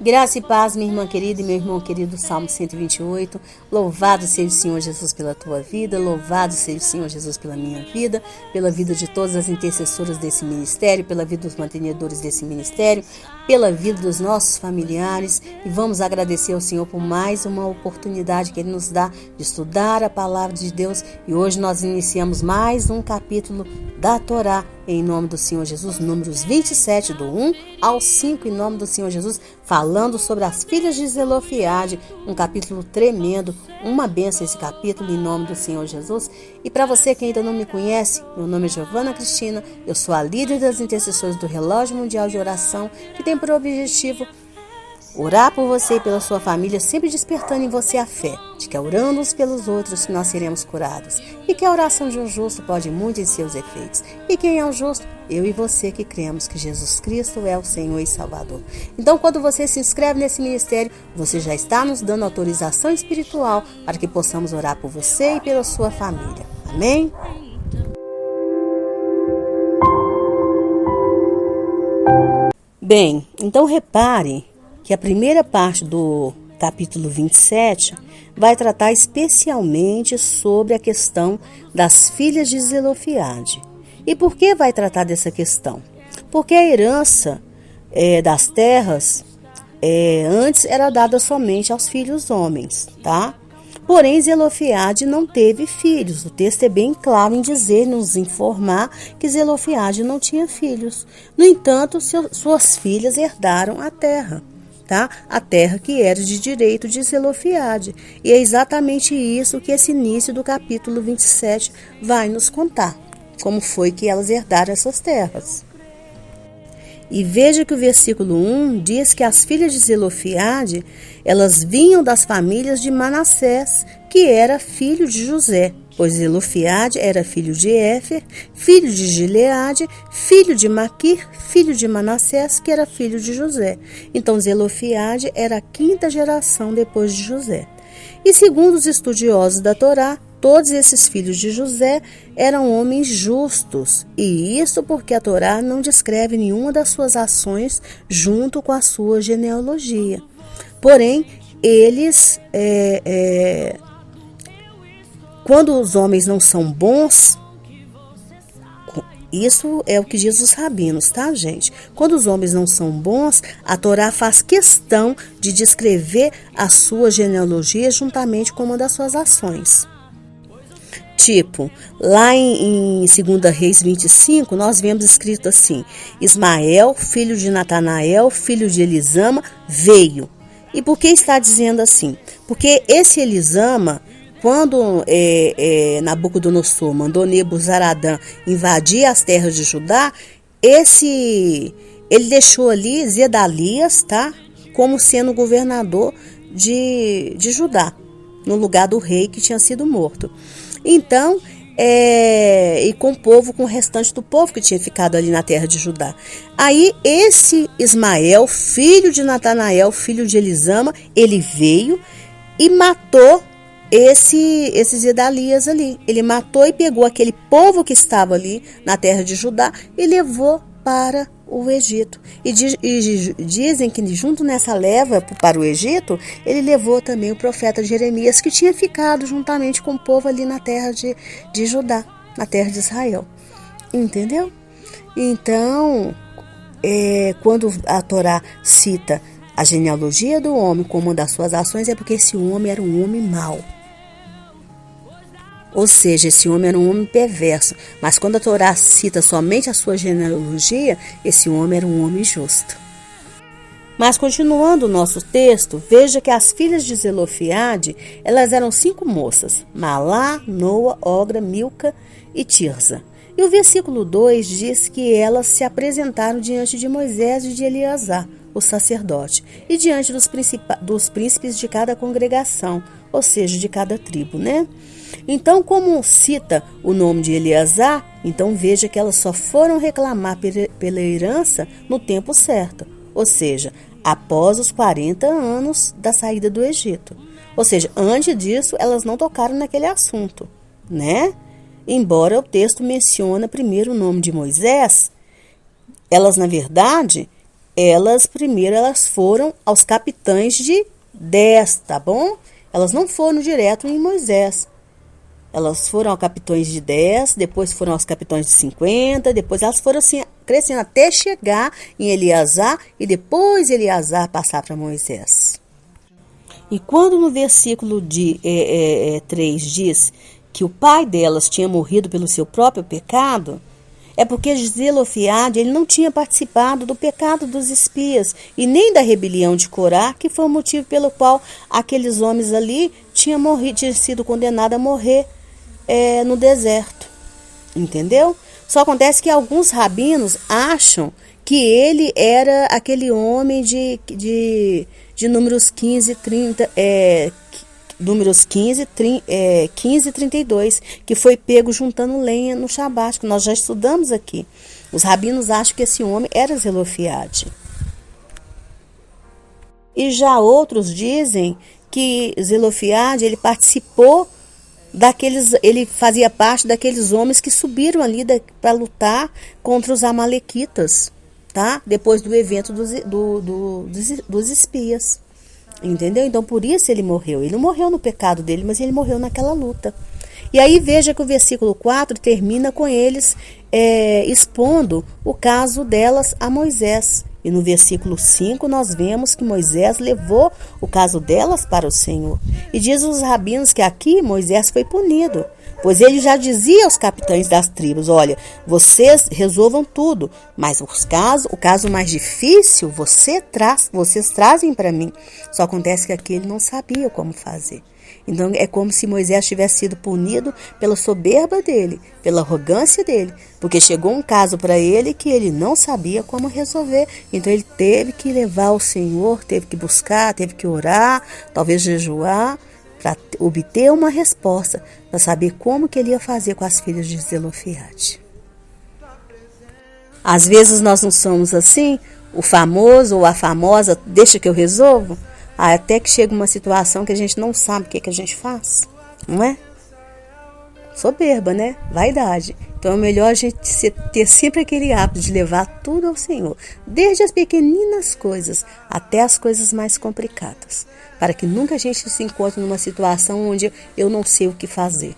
Graça e paz, minha irmã querida e meu irmão querido, Salmo 128. Louvado seja o Senhor Jesus pela tua vida, louvado seja o Senhor Jesus pela minha vida, pela vida de todas as intercessoras desse ministério, pela vida dos mantenedores desse ministério, pela vida dos nossos familiares. E vamos agradecer ao Senhor por mais uma oportunidade que Ele nos dá de estudar a palavra de Deus. E hoje nós iniciamos mais um capítulo da Torá, em nome do Senhor Jesus, números 27, do 1 ao 5, em nome do Senhor Jesus, falando sobre as filhas de Zelofiade, um capítulo tremendo, uma bênção esse capítulo, em nome do Senhor Jesus. E para você que ainda não me conhece, meu nome é Giovana Cristina, eu sou a líder das intercessores do Relógio Mundial de Oração, que tem por objetivo orar por você e pela sua família, sempre despertando em você a fé, de que orando uns pelos outros que nós seremos curados, e que a oração de um justo pode muito em seus efeitos. E quem é o justo? Eu e você que cremos que Jesus Cristo é o Senhor e Salvador. Então, quando você se inscreve nesse ministério, você já está nos dando autorização espiritual para que possamos orar por você e pela sua família. Amém? Bem, então repare que a primeira parte do capítulo 27 vai tratar especialmente sobre a questão das filhas de Zelofiade. E por que vai tratar dessa questão? Porque a herança das terras antes era dada somente aos filhos homens, tá? Porém, Zelofiade não teve filhos. O texto é bem claro em dizer, nos informar que Zelofiade não tinha filhos. No entanto, suas filhas herdaram a terra. Tá? A terra que era de direito de Zelofiade. E é exatamente isso que esse início do capítulo 27 vai nos contar. Como foi que elas herdaram essas terras. E veja que o versículo 1 diz que as filhas de Zelofiade, elas vinham das famílias de Manassés, que era filho de José. Pois Zelofiade era filho de Éfer, filho de Gileade, filho de Maquir, filho de Manassés, que era filho de José. Então Zelofiade era a quinta geração depois de José. E segundo os estudiosos da Torá, todos esses filhos de José eram homens justos. E isso porque a Torá não descreve nenhuma das suas ações junto com a sua genealogia. Porém, eles... Quando os homens não são bons, isso é o que diz os rabinos, tá, gente? Quando os homens não são bons, a Torá faz questão de descrever a sua genealogia juntamente com uma das suas ações. Tipo, lá em 2 Reis 25, nós vemos escrito assim: Ismael, filho de Natanael, filho de Elisama, veio. E por que está dizendo assim? Porque esse Elisama, quando Nabucodonosor mandou Nebuzaradã invadir as terras de Judá, ele deixou ali Zedalias, tá, como sendo governador de Judá, no lugar do rei que tinha sido morto. Então, e com o restante do povo que tinha ficado ali na terra de Judá. Aí esse Ismael, filho de Natanael, filho de Elisama, ele veio e matou esses Zedalias ali. Ele matou e pegou aquele povo que estava ali na terra de Judá e levou para o Egito. E dizem que junto nessa leva para o Egito, ele levou também o profeta Jeremias, que tinha ficado juntamente com o povo ali na terra de Judá, na terra de Israel. Entendeu? Então, quando a Torá cita a genealogia do homem como uma das suas ações, é porque esse homem era um homem mau. Ou seja, esse homem era um homem perverso. Mas quando a Torá cita somente a sua genealogia, esse homem era um homem justo. Mas continuando o nosso texto, veja que as filhas de Zelofiade, elas eram 5 moças: Malá, Noa, Ogra, Milca e Tirza. E o versículo 2 diz que elas se apresentaram diante de Moisés e de Eleazar, o sacerdote, e diante dos príncipes de cada congregação, ou seja, de cada tribo, né? Então, como cita o nome de Eleazar, então veja que elas só foram reclamar pela herança no tempo certo, ou seja, após os 40 anos da saída do Egito. Ou seja, antes disso, elas não tocaram naquele assunto, né? Embora o texto mencione primeiro o nome de Moisés, elas, na verdade, Elas foram aos capitães de 10, tá bom? Elas não foram direto em Moisés. Elas foram aos capitães de 10, depois foram aos capitães de 50, depois elas foram assim, crescendo até chegar em Eleazar e depois Eleazar passar para Moisés. E quando no versículo 3 diz que o pai delas tinha morrido pelo seu próprio pecado, é porque Zelofiade ele não tinha participado do pecado dos espias e nem da rebelião de Corá, que foi o motivo pelo qual aqueles homens ali tinham sido condenados a morrer no deserto. Entendeu? Só acontece que alguns rabinos acham que ele era aquele homem de números 15, 30, números 15 e 32, que foi pego juntando lenha no Shabat, que nós já estudamos aqui. Os rabinos acham que esse homem era Zelofiade. E já outros dizem que Zelofiade, ele participou ele fazia parte daqueles homens que subiram ali para lutar contra os amalequitas, tá? Depois do evento dos espias. Entendeu? Então, por isso ele morreu. Ele não morreu no pecado dele, mas ele morreu naquela luta. E aí, veja que o versículo 4 termina com eles expondo o caso delas a Moisés. E no versículo 5 nós vemos que Moisés levou o caso delas para o Senhor. E diz os rabinos que aqui Moisés foi punido, pois ele já dizia aos capitães das tribos: olha, vocês resolvam tudo, mas o caso mais difícil vocês trazem para mim. Só acontece que aqui ele não sabia como fazer. Então é como se Moisés tivesse sido punido pela soberba dele, pela arrogância dele, porque chegou um caso para ele que ele não sabia como resolver. Então ele teve que levar ao Senhor, teve que buscar, teve que orar, talvez jejuar, para obter uma resposta, para saber como que ele ia fazer com as filhas de Zelofiade. Às vezes nós não somos assim, o famoso ou a famosa, deixa que eu resolvo. Até que chega uma situação que a gente não sabe o que a gente faz, não é? Soberba, né? Vaidade. Então é melhor a gente ter sempre aquele hábito de levar tudo ao Senhor, desde as pequeninas coisas até as coisas mais complicadas, para que nunca a gente se encontre numa situação onde eu não sei o que fazer,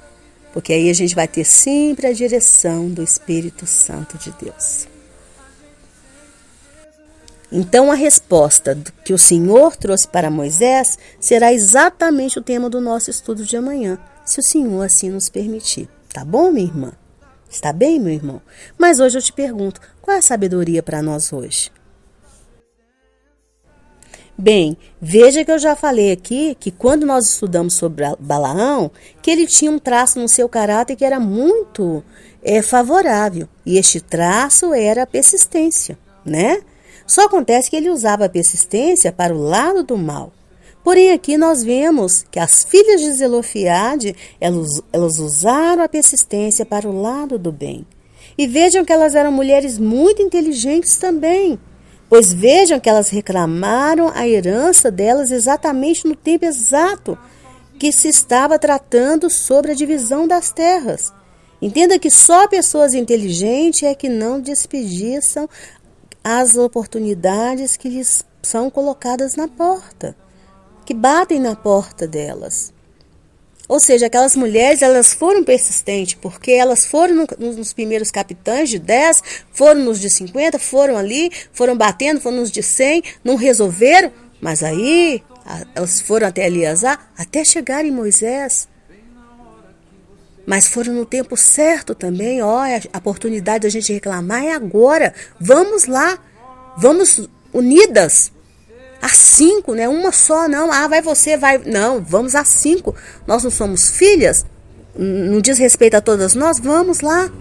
porque aí a gente vai ter sempre a direção do Espírito Santo de Deus. Então a resposta que o Senhor trouxe para Moisés será exatamente o tema do nosso estudo de amanhã, se o Senhor assim nos permitir. Tá bom, minha irmã? Está bem, meu irmão? Mas hoje eu te pergunto, qual é a sabedoria para nós hoje? Bem, veja que eu já falei aqui que quando nós estudamos sobre Balaão, que ele tinha um traço no seu caráter que era muito favorável. E este traço era a persistência, né? Só acontece que ele usava a persistência para o lado do mal. Porém, aqui nós vemos que as filhas de Zelofiade, elas usaram a persistência para o lado do bem. E vejam que elas eram mulheres muito inteligentes também, pois vejam que elas reclamaram a herança delas exatamente no tempo exato que se estava tratando sobre a divisão das terras. Entenda que só pessoas inteligentes é que não desperdiçam as oportunidades que lhes são colocadas na porta, que batem na porta delas. Ou seja, aquelas mulheres, elas foram persistentes, porque elas foram nos primeiros capitães de 10, foram nos de 50, foram ali, foram batendo, foram nos de 100, não resolveram, mas aí elas foram até Eleazar, até chegar em Moisés. Mas foram no tempo certo também. A oportunidade da gente reclamar é agora. Vamos lá. Vamos unidas. Às 5, né? Uma só, não. Vai você, vai. Não, vamos às 5. Nós não somos filhas? Não diz respeito a todas nós? Vamos lá.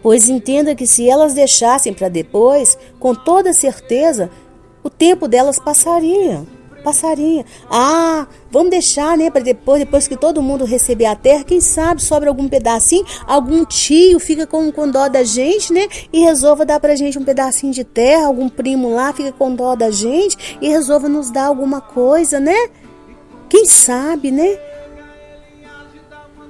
Pois entenda que se elas deixassem para depois, com toda certeza, o tempo delas passaria. Vamos deixar, né, para depois que todo mundo receber a terra, quem sabe sobra algum pedacinho, algum tio fica com dó da gente, né, e resolva dar pra gente um pedacinho de terra, algum primo lá fica com dó da gente e resolva nos dar alguma coisa, né? Quem sabe, né?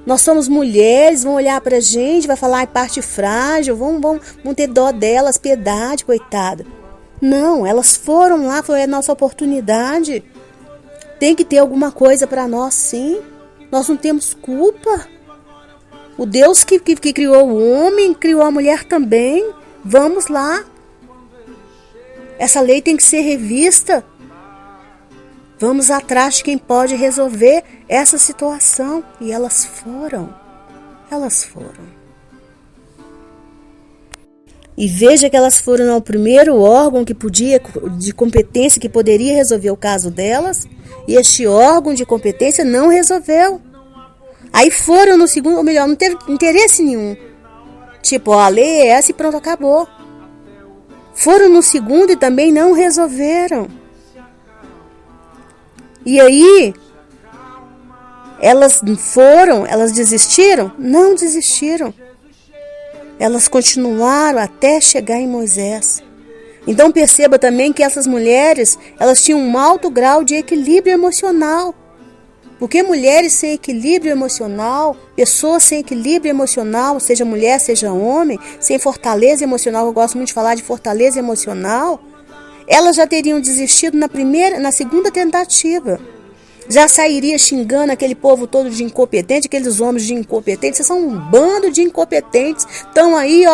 Nós somos mulheres, vão olhar pra gente, vai falar, ai, parte frágil, vão ter dó delas, piedade, coitada. Não, elas foram lá, foi a nossa oportunidade. Tem que ter alguma coisa para nós, sim. Nós não temos culpa. O Deus que criou o homem, criou a mulher também. Vamos lá. Essa lei tem que ser revista. Vamos atrás de quem pode resolver essa situação. E elas foram. Elas foram. E veja que elas foram ao primeiro órgão que podia, de competência, que poderia resolver o caso delas. E este órgão de competência não resolveu. Aí foram no segundo, ou melhor, não teve interesse nenhum. Tipo, ó, a lei é essa e pronto, acabou. Foram no segundo e também não resolveram. E aí, elas desistiram? Não desistiram. Elas continuaram até chegar em Moisés. Então perceba também que essas mulheres, elas tinham um alto grau de equilíbrio emocional. Porque mulheres sem equilíbrio emocional, pessoas sem equilíbrio emocional, seja mulher, seja homem, sem fortaleza emocional, eu gosto muito de falar de fortaleza emocional, elas já teriam desistido na segunda tentativa. Já sairia xingando aquele povo todo de incompetente, aqueles homens de incompetentes. Vocês são um bando de incompetentes. Estão aí,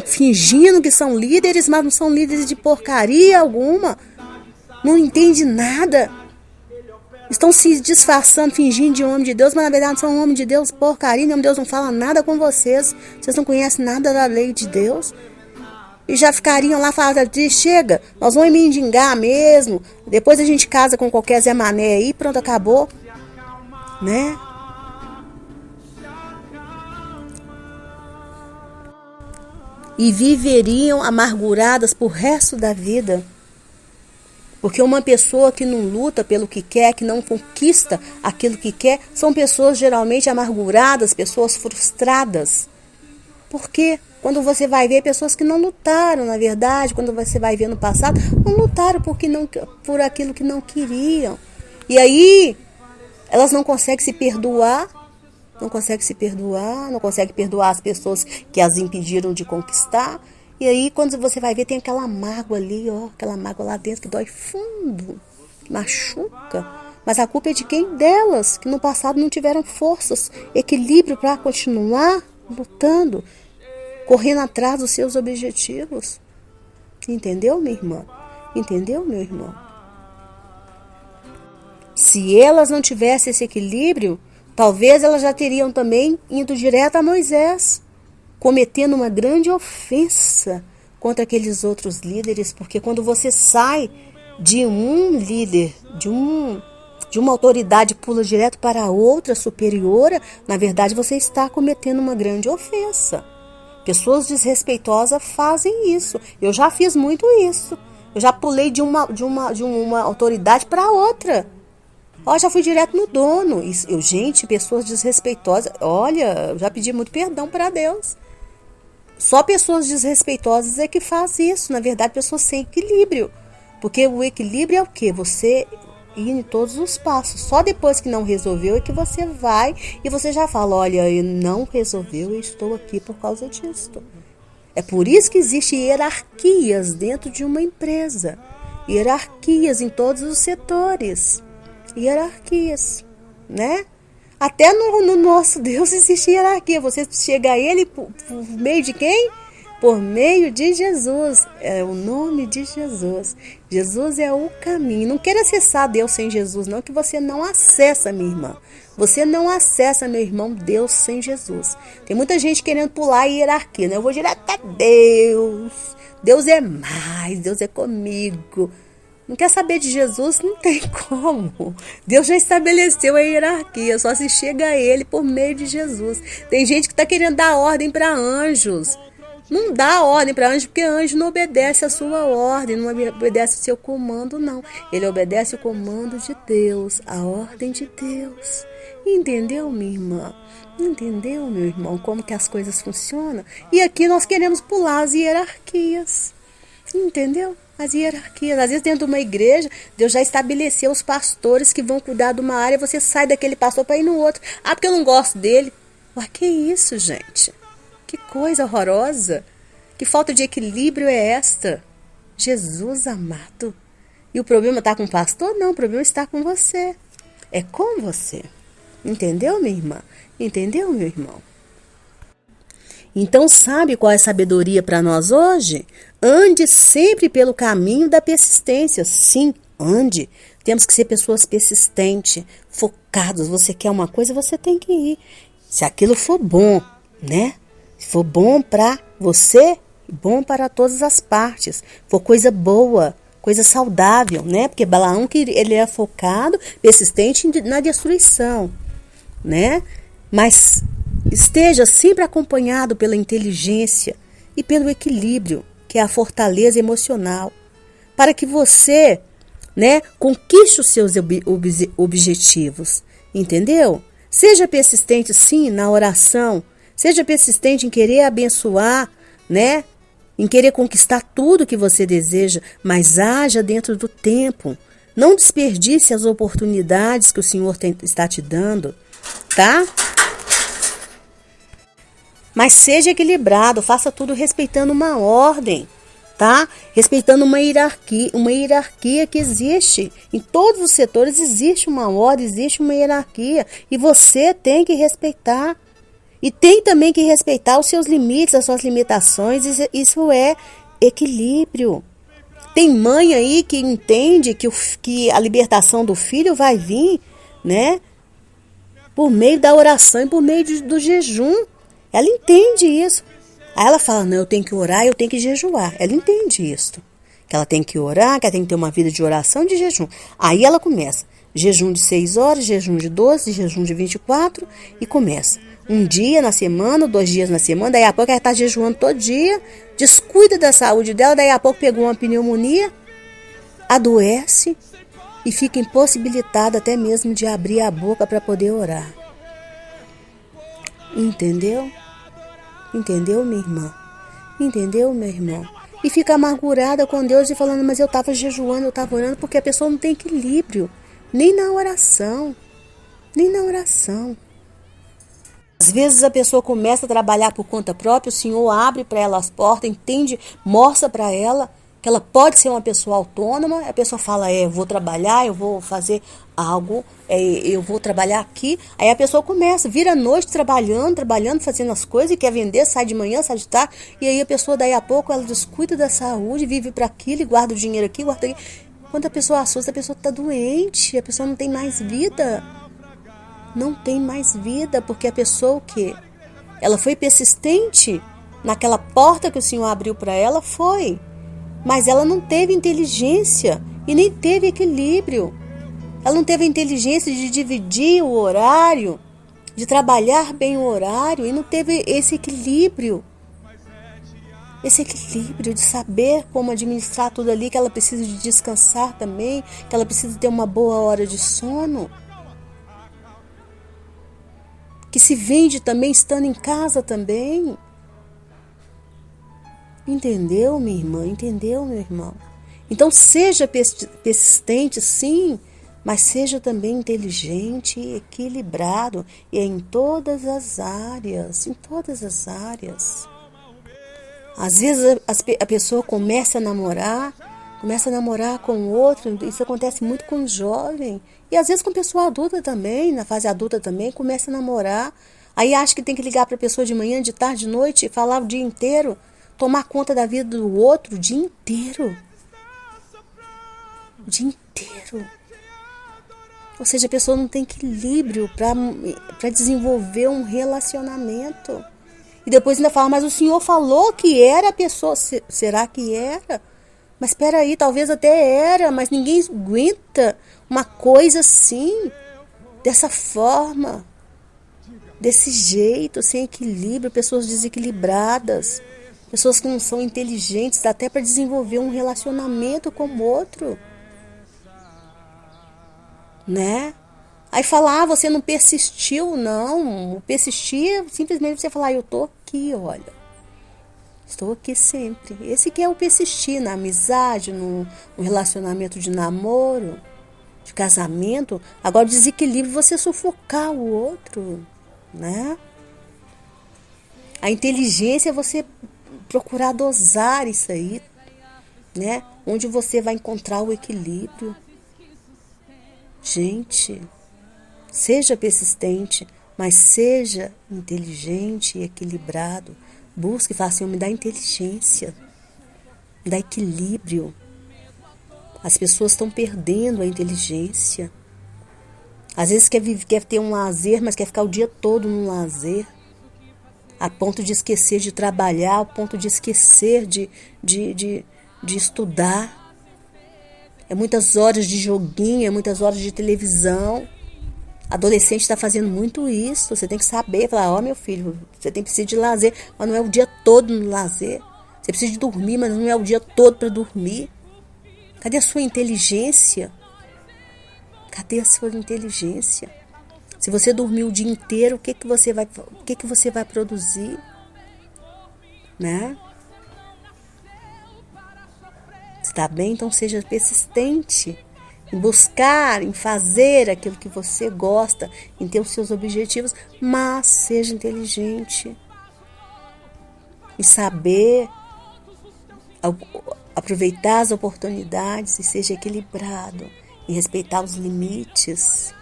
fingindo que são líderes, mas não são líderes de porcaria alguma. Não entende nada. Estão se disfarçando, fingindo de homem de Deus, mas na verdade não são homem de Deus, porcaria. Homem de Deus não fala nada com vocês. Vocês não conhecem nada da lei de Deus. E já ficariam lá falando, chega, nós vamos mendigar mesmo. Depois a gente casa com qualquer Zé Mané aí, pronto, acabou. Né? E viveriam amarguradas por resto da vida. Porque uma pessoa que não luta pelo que quer, que não conquista aquilo que quer, são pessoas geralmente amarguradas, pessoas frustradas. Por quê? Quando você vai ver pessoas que não lutaram, na verdade, quando você vai ver no passado, não lutaram por aquilo que não queriam. E aí, elas não conseguem se perdoar, não conseguem perdoar as pessoas que as impediram de conquistar. E aí, quando você vai ver, tem aquela mágoa ali, aquela mágoa lá dentro que dói fundo, que machuca. Mas a culpa é de quem? Delas, que no passado não tiveram forças, equilíbrio para continuar lutando, correndo atrás dos seus objetivos. Entendeu, minha irmã? Entendeu, meu irmão? Se elas não tivessem esse equilíbrio, talvez elas já teriam também ido direto a Moisés, cometendo uma grande ofensa contra aqueles outros líderes, porque quando você sai de um líder, de uma autoridade, pula direto para outra superiora, na verdade você está cometendo uma grande ofensa. Pessoas desrespeitosas fazem isso. Eu já fiz muito isso. Eu já pulei de uma autoridade para outra. Já fui direto no dono. Gente, pessoas desrespeitosas. Olha, eu já pedi muito perdão para Deus. Só pessoas desrespeitosas é que faz isso. Na verdade, pessoas sem equilíbrio. Porque o equilíbrio é o quê? Você ir em todos os passos. Só depois que não resolveu é que você vai e você já fala, olha, não resolveu, eu estou aqui por causa disso. É por isso que existem hierarquias dentro de uma empresa. Hierarquias em todos os setores. Hierarquias, né? Até no nosso Deus existe hierarquia. Você chega a Ele por meio de quem? Por meio de Jesus. É o nome de Jesus. Jesus é o caminho. Não queira acessar Deus sem Jesus, não, que você não acessa, minha irmã. Você não acessa, meu irmão, Deus sem Jesus. Tem muita gente querendo pular a hierarquia, né? Eu vou direto a Deus. Deus é mais, Deus é comigo. Não quer saber de Jesus? Não tem como. Deus já estabeleceu a hierarquia, só se chega a Ele por meio de Jesus. Tem gente que está querendo dar ordem para anjos. Não dá ordem para anjo, porque anjo não obedece a sua ordem, não obedece o seu comando, não. Ele obedece o comando de Deus, a ordem de Deus. Entendeu, minha irmã? Entendeu, meu irmão, como que as coisas funcionam? E aqui nós queremos pular as hierarquias. Entendeu? As hierarquias. Às vezes dentro de uma igreja, Deus já estabeleceu os pastores que vão cuidar de uma área, você sai daquele pastor para ir no outro. Ah, porque eu não gosto dele. Ué, que isso, gente? Que coisa horrorosa. Que falta de equilíbrio é esta? Jesus amado. E o problema está com o pastor? Não, o problema está com você. É com você. Entendeu, minha irmã? Entendeu, meu irmão? Então, sabe qual é a sabedoria para nós hoje? Ande sempre pelo caminho da persistência. Sim, ande. Temos que ser pessoas persistentes, focados. Você quer uma coisa, você tem que ir. Se aquilo for bom, né? Se for bom para você, bom para todas as partes. For coisa boa, coisa saudável, né? Porque Balaão, que ele é focado, persistente na destruição, né? Mas esteja sempre acompanhado pela inteligência e pelo equilíbrio, que é a fortaleza emocional, para que você, né, conquiste os seus objetivos, entendeu? Seja persistente, sim, na oração, seja persistente em querer abençoar, né, em querer conquistar tudo que você deseja, mas haja dentro do tempo. Não desperdice as oportunidades que o Senhor está te dando, tá? Mas seja equilibrado, faça tudo respeitando uma ordem, tá? Respeitando uma hierarquia que existe. Em todos os setores existe uma ordem, existe uma hierarquia. E você tem que respeitar. E tem também que respeitar os seus limites, as suas limitações. Isso é equilíbrio. Tem mãe aí que entende que a libertação do filho vai vir, né? Por meio da oração e por meio do jejum. Ela entende isso. Aí ela fala, não, eu tenho que orar, eu tenho que jejuar. Ela entende isso. Que ela tem que orar, que ela tem que ter uma vida de oração e de jejum. Aí ela começa. Jejum de 6 horas, jejum de 12, jejum de 24 e começa. Um dia na semana, 2 dias na semana, daí a pouco ela está jejuando todo dia, descuida da saúde dela, daí a pouco pegou uma pneumonia, adoece e fica impossibilitada até mesmo de abrir a boca para poder orar. Entendeu? Entendeu, minha irmã? Entendeu, meu irmão? E fica amargurada com Deus e falando, mas eu estava jejuando, eu estava orando, porque a pessoa não tem equilíbrio. Nem na oração. Nem na oração. Às vezes a pessoa começa a trabalhar por conta própria, o Senhor abre para ela as portas, entende, mostra para ela que ela pode ser uma pessoa autônoma. A pessoa fala, eu vou trabalhar, eu vou fazer algo, eu vou trabalhar aqui. Aí a pessoa começa, vira a noite trabalhando, fazendo as coisas, e quer vender, sai de manhã, sai de tarde. E aí a pessoa, daí a pouco, ela descuida da saúde, vive para aquilo, e guarda o dinheiro aqui, guarda aqui. Quando a pessoa assusta, a pessoa está doente, a pessoa não tem mais vida. Não tem mais vida, porque a pessoa o quê? Ela foi persistente naquela porta que o Senhor abriu para ela, foi. Mas ela não teve inteligência e nem teve equilíbrio. Ela não teve a inteligência de dividir o horário, de trabalhar bem o horário, e não teve esse equilíbrio. Esse equilíbrio de saber como administrar tudo ali, que ela precisa de descansar também, que ela precisa ter uma boa hora de sono. Que se vende também estando em casa também. Entendeu, minha irmã? Entendeu, meu irmão? Então seja persistente, sim, mas seja também inteligente e equilibrado. E é em todas as áreas, em todas as áreas. Às vezes a pessoa começa a namorar com outro, isso acontece muito com jovem, e às vezes com pessoa adulta também, na fase adulta também, começa a namorar, aí acha que tem que ligar para a pessoa de manhã, de tarde, de noite, falar o dia inteiro, tomar conta da vida do outro o dia inteiro. O dia inteiro. Ou seja, a pessoa não tem equilíbrio para desenvolver um relacionamento. E depois ainda fala, mas o Senhor falou que era a pessoa. Será que era? Mas espera aí, talvez até era, mas ninguém aguenta uma coisa assim, dessa forma, desse jeito, sem equilíbrio, pessoas desequilibradas, pessoas que não são inteligentes até para desenvolver um relacionamento com o outro, né? Aí falar, você não persistiu, não. Persistir é simplesmente você falar, eu tô aqui, olha. Estou aqui sempre. Esse que é o persistir na amizade, no relacionamento de namoro, de casamento. Agora, o desequilíbrio, você sufocar o outro, né? A inteligência é você procurar dosar isso aí, né? Onde você vai encontrar o equilíbrio. Gente, seja persistente, mas seja inteligente e equilibrado. Busque e fale, Senhor, me dá inteligência, me dá equilíbrio. As pessoas estão perdendo a inteligência. Às vezes quer ter um lazer, mas quer ficar o dia todo no lazer. A ponto de esquecer de trabalhar, a ponto de esquecer de estudar. É muitas horas de joguinho, é muitas horas de televisão. Adolescente está fazendo muito isso. Você tem que saber, falar, meu filho, você precisa de lazer, mas não é o dia todo no lazer. Você precisa de dormir, mas não é o dia todo para dormir. Cadê a sua inteligência? Cadê a sua inteligência? Se você dormir o dia inteiro, o que você vai produzir? Né? Está bem? Então seja persistente em buscar, em fazer aquilo que você gosta, em ter os seus objetivos, mas seja inteligente em saber aproveitar as oportunidades e seja equilibrado em respeitar os limites,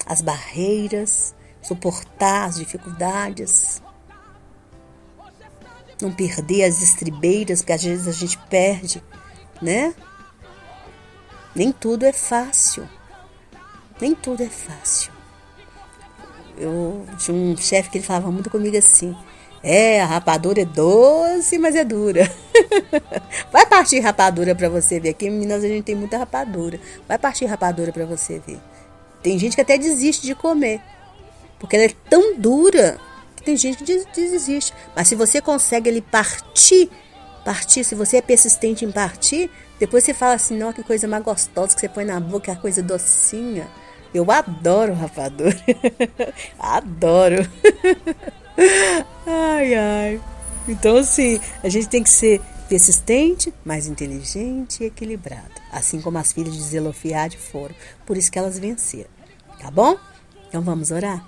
as barreiras, suportar as dificuldades. Não perder as estribeiras, porque às vezes a gente perde, né? Nem tudo é fácil. Nem tudo é fácil. Eu tinha um chefe que ele falava muito comigo assim, a rapadura é doce, mas é dura. Vai partir rapadura pra você ver. Aqui em Minas a gente tem muita rapadura. Vai partir rapadura pra você ver. Tem gente que até desiste de comer, porque ela é tão dura. Tem gente que desiste. Mas se você consegue ele partir, se você é persistente em partir, depois você fala assim, não, que coisa mais gostosa que você põe na boca, que coisa docinha. Eu adoro rapadura. Adoro. Ai, ai. Então, assim, a gente tem que ser persistente, mas inteligente e equilibrado. Assim como as filhas de Zelofeade foram. Por isso que elas venceram. Tá bom? Então vamos orar?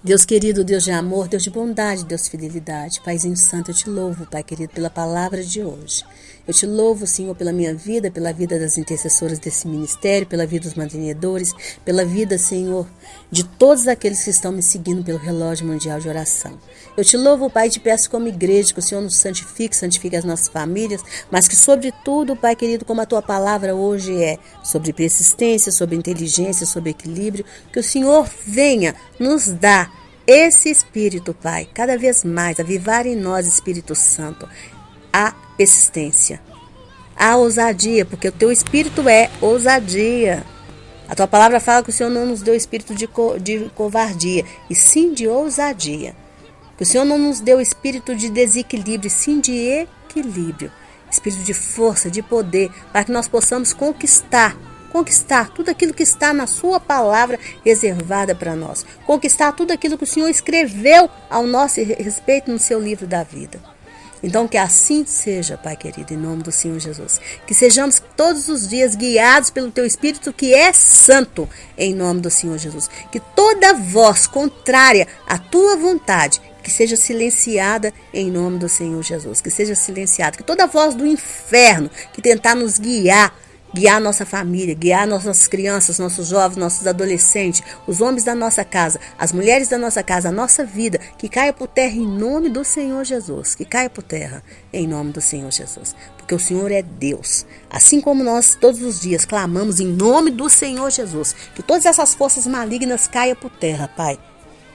Deus querido, Deus de amor, Deus de bondade, Deus de fidelidade, Paizinho Santo, eu te louvo, Pai querido, pela palavra de hoje. Eu te louvo, Senhor, pela minha vida, pela vida das intercessoras desse ministério, pela vida dos mantenedores, pela vida, Senhor, de todos aqueles que estão me seguindo pelo relógio mundial de oração. Eu te louvo, Pai, e te peço como igreja que o Senhor nos santifique as nossas famílias, mas que, sobretudo, Pai querido, como a tua palavra hoje é, sobre persistência, sobre inteligência, sobre equilíbrio, que o Senhor venha nos dar esse Espírito, Pai, cada vez mais, avivar em nós, Espírito Santo, a persistência, a ousadia, porque o teu Espírito é ousadia. A tua palavra fala que o Senhor não nos deu espírito de covardia, e sim de ousadia. Que o Senhor não nos deu espírito de desequilíbrio, e sim de equilíbrio. Espírito de força, de poder, para que nós possamos conquistar tudo aquilo que está na sua palavra reservada para nós. Conquistar tudo aquilo que o Senhor escreveu ao nosso respeito no seu livro da vida. Então que assim seja, Pai querido, em nome do Senhor Jesus. Que sejamos todos os dias guiados pelo Teu Espírito que é santo, em nome do Senhor Jesus. Que toda voz contrária à Tua vontade, que seja silenciada em nome do Senhor Jesus. Que seja silenciada. Que toda voz do inferno que tentar nos guiar nossa família, guiar nossas crianças, nossos jovens, nossos adolescentes, os homens da nossa casa, as mulheres da nossa casa, a nossa vida, que caia por terra em nome do Senhor Jesus, que caia por terra em nome do Senhor Jesus, porque o Senhor é Deus, assim como nós todos os dias clamamos em nome do Senhor Jesus, que todas essas forças malignas caiam por terra, Pai,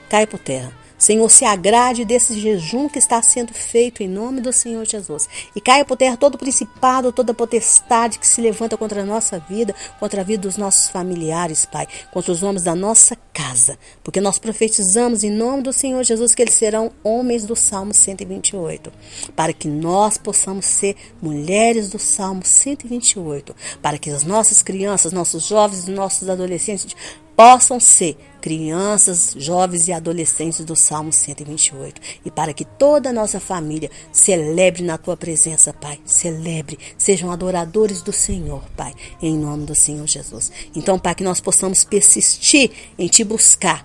caia por terra. Senhor, se agrade desse jejum que está sendo feito em nome do Senhor Jesus. E caia por terra todo principado, toda potestade que se levanta contra a nossa vida, contra a vida dos nossos familiares, Pai, contra os homens da nossa casa. Porque nós profetizamos em nome do Senhor Jesus que eles serão homens do Salmo 128. Para que nós possamos ser mulheres do Salmo 128. Para que as nossas crianças, nossos jovens e nossos adolescentes possam ser crianças, jovens e adolescentes do Salmo 128. E para que toda a nossa família celebre na tua presença, Pai. Celebre, sejam adoradores do Senhor, Pai, em nome do Senhor Jesus. Então, Pai, que nós possamos persistir em te buscar,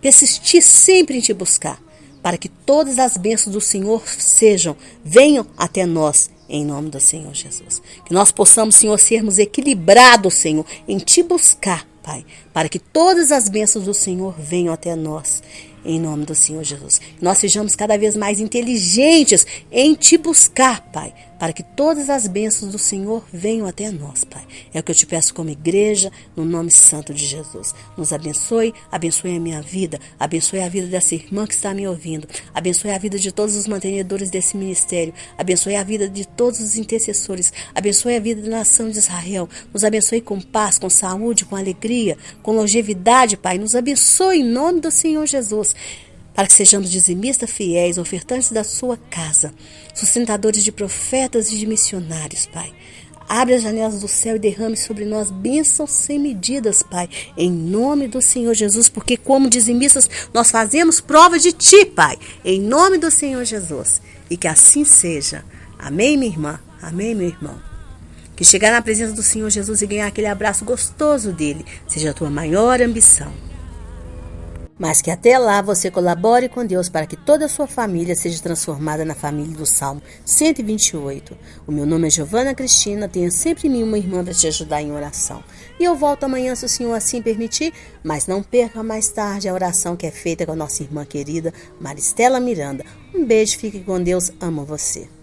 persistir sempre em te buscar, para que todas as bênçãos do Senhor venham até nós, em nome do Senhor Jesus. Que nós possamos, Senhor, sermos equilibrados, Senhor, em te buscar, Pai, para que todas as bênçãos do Senhor venham até nós, em nome do Senhor Jesus. Que nós sejamos cada vez mais inteligentes em te buscar, Pai, para que todas as bênçãos do Senhor venham até nós, Pai. É o que eu te peço como igreja, no nome santo de Jesus. Nos abençoe, abençoe a minha vida, abençoe a vida dessa irmã que está me ouvindo, abençoe a vida de todos os mantenedores desse ministério, abençoe a vida de todos os intercessores, abençoe a vida da nação de Israel, nos abençoe com paz, com saúde, com alegria, com longevidade, Pai. Nos abençoe em nome do Senhor Jesus, para que sejamos dizimistas fiéis, ofertantes da sua casa, sustentadores de profetas e de missionários, Pai. Abre as janelas do céu e derrame sobre nós bênçãos sem medidas, Pai, em nome do Senhor Jesus, porque como dizimistas nós fazemos prova de Ti, Pai, em nome do Senhor Jesus. E que assim seja. Amém, minha irmã? Amém, meu irmão? Que chegar na presença do Senhor Jesus e ganhar aquele abraço gostoso dele seja a tua maior ambição. Mas que até lá você colabore com Deus para que toda a sua família seja transformada na família do Salmo 128. O meu nome é Giovana Cristina, tenha sempre em mim uma irmã para te ajudar em oração. E eu volto amanhã, se o Senhor assim permitir, mas não perca mais tarde a oração que é feita com a nossa irmã querida Maristela Miranda. Um beijo, fique com Deus, amo você.